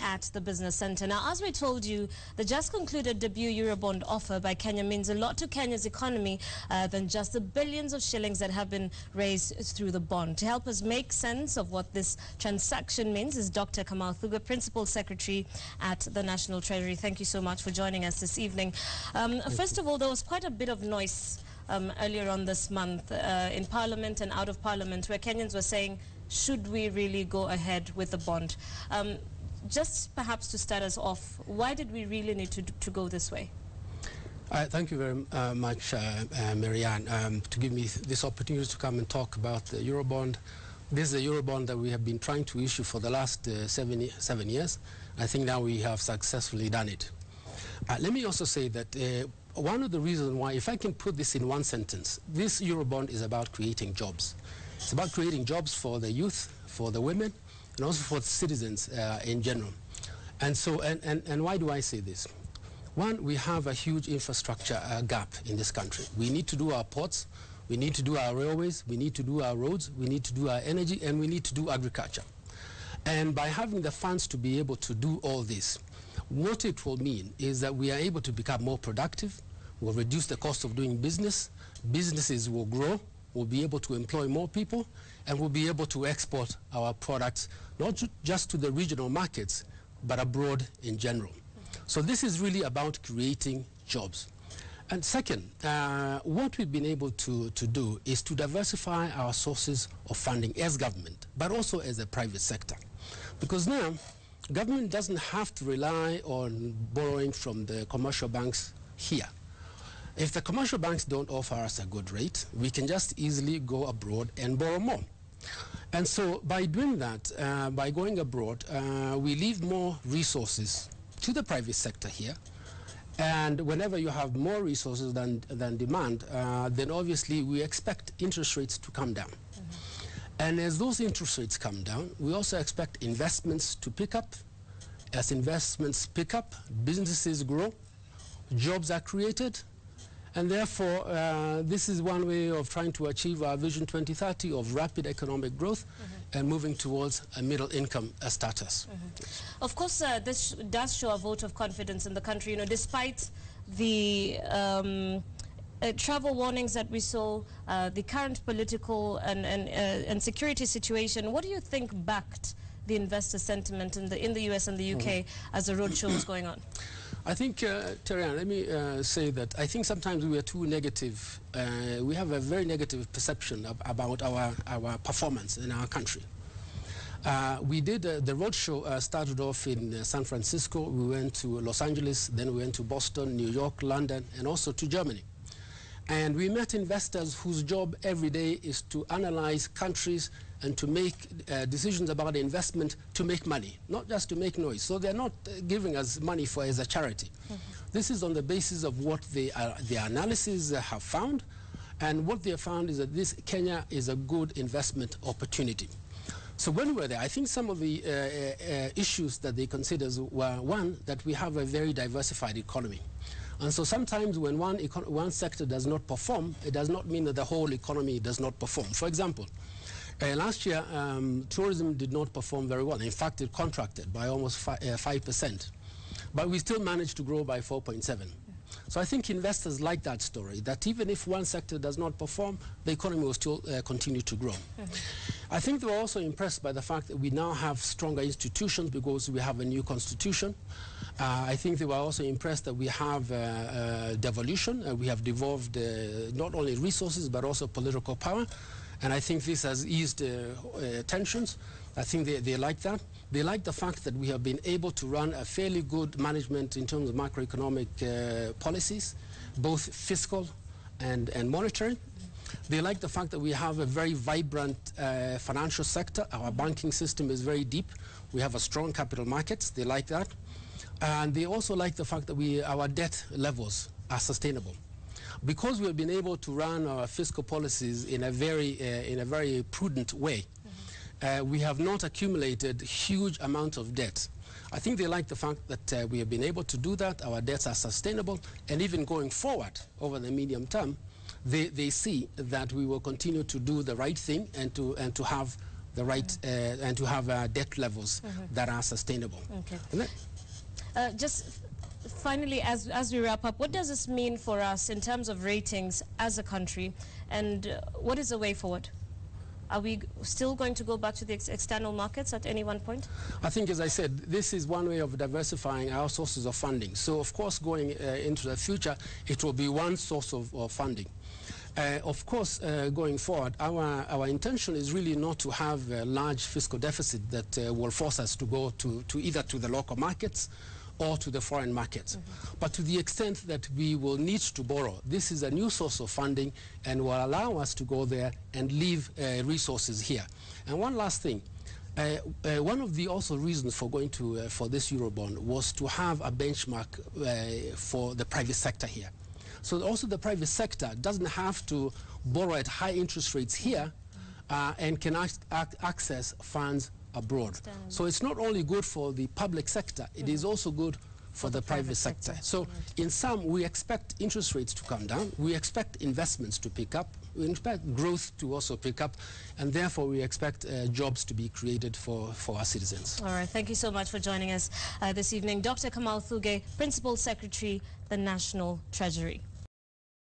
at the Business Centre. Now, as we told you, the just concluded debut Eurobond offer by Kenya means a lot to Kenya's economy than just the billions of shillings that have been raised through the bond. To help us make sense of what this transaction means is Dr. Kamal Thuga, Principal Secretary at the National Treasury. Thank you so much for joining us this evening. First of all, there was quite a bit of noise earlier on this month in Parliament and out of Parliament where Kenyans were saying, should we really go ahead with the bond? Just perhaps to start us off, why did we really need to go this way? Thank you very much, Marianne, to give me this opportunity to come and talk about the Eurobond. This is a Eurobond that we have been trying to issue for the last 7 years. I think now we have successfully done it. Let me also say that one of the reasons why, if I can put this in one sentence, this Eurobond is about creating jobs. It's about creating jobs for the youth, for the women, and also for citizens in general. And so, and why do I say this? One, we have a huge infrastructure gap in this country. We need to do our ports, we need to do our railways, we need to do our roads, we need to do our energy, and we need to do agriculture. And by having the funds to be able to do all this, what it will mean is that we are able to become more productive, we'll reduce the cost of doing business, businesses will grow, we'll be able to employ more people, and we'll be able to export our products, not just to the regional markets, but abroad in general. So this is really about creating jobs. And second, what we've been able to do is to diversify our sources of funding as government, but also as a private sector. Because now, government doesn't have to rely on borrowing from the commercial banks here. If the commercial banks don't offer us a good rate, we can just easily go abroad and borrow more. And so by doing that, by going abroad, we leave more resources to the private sector here. And whenever you have more resources than demand, then obviously we expect interest rates to come down. And as those interest rates come down, we also expect investments to pick up. As investments pick up, businesses grow, jobs are created, and therefore, this is one way of trying to achieve our Vision 2030 of rapid economic growth and moving towards a middle income status. Of course, this does show a vote of confidence in the country, you know, despite the travel warnings that we saw, the current political and security situation. What do you think backed the investor sentiment in the US and the UK as the roadshow was going on? I think, Terian, let me say that I think sometimes we are too negative. We have a very negative perception about our performance in our country. We did, the roadshow started off in San Francisco. We went to Los Angeles, then we went to Boston, New York, London, and also to Germany. And we met investors whose job every day is to analyze countries and to make decisions about investment to make money, not just to make noise. So they're not giving us money as a charity. This is on the basis of what the analysis have found, and what they have found is that Kenya is a good investment opportunity. So when we were there, I think some of the issues that they considered were, one, that we have a very diversified economy. And so sometimes when one sector does not perform, it does not mean that the whole economy does not perform. For example, last year, tourism did not perform very well. In fact, it contracted by almost 5%. But we still managed to grow by 4.7%. So I think investors like that story, that even if one sector does not perform, the economy will still continue to grow. I think they were also impressed by the fact that we now have stronger institutions because we have a new constitution. I think they were also impressed that we have devolution. We have devolved not only resources but also political power. And I think this has eased tensions. I think they like that. They like the fact that we have been able to run a fairly good management in terms of macroeconomic policies, both fiscal and monetary. They like the fact that we have a very vibrant financial sector. Our banking system is very deep. We have a strong capital markets. They like that. And they also like the fact that our debt levels are sustainable. Because we have been able to run our fiscal policies in a very prudent way, we have not accumulated huge amounts of debt. I think they like the fact that we have been able to do that. Our debts are sustainable, and even going forward over the medium term, they see that we will continue to do the right thing and to have the right and to have debt levels that are sustainable. Okay. Just finally, as we wrap up, what does this mean for us in terms of ratings as a country, and what is the way forward? Are we still going to go back to the external markets at any one point? I think, as I said, this is one way of diversifying our sources of funding. So, of course, going into the future, it will be one source of funding. Of course, going forward, our intention is really not to have a large fiscal deficit that will force us to go to either to the local markets or to the foreign markets. But to the extent that we will need to borrow, this is a new source of funding and will allow us to go there and leave resources here. And one last thing, one of the also reasons for going to for this Eurobond was to have a benchmark for the private sector here. So also the private sector doesn't have to borrow at high interest rates here and can access funds abroad. So it's not only good for the public sector, it is also good for the private sector. So in sum, we expect interest rates to come down, we expect investments to pick up, we expect growth to also pick up, and therefore we expect jobs to be created for our citizens. All right, thank you so much for joining us this evening. Dr. Kamal Thuge, Principal Secretary, the National Treasury.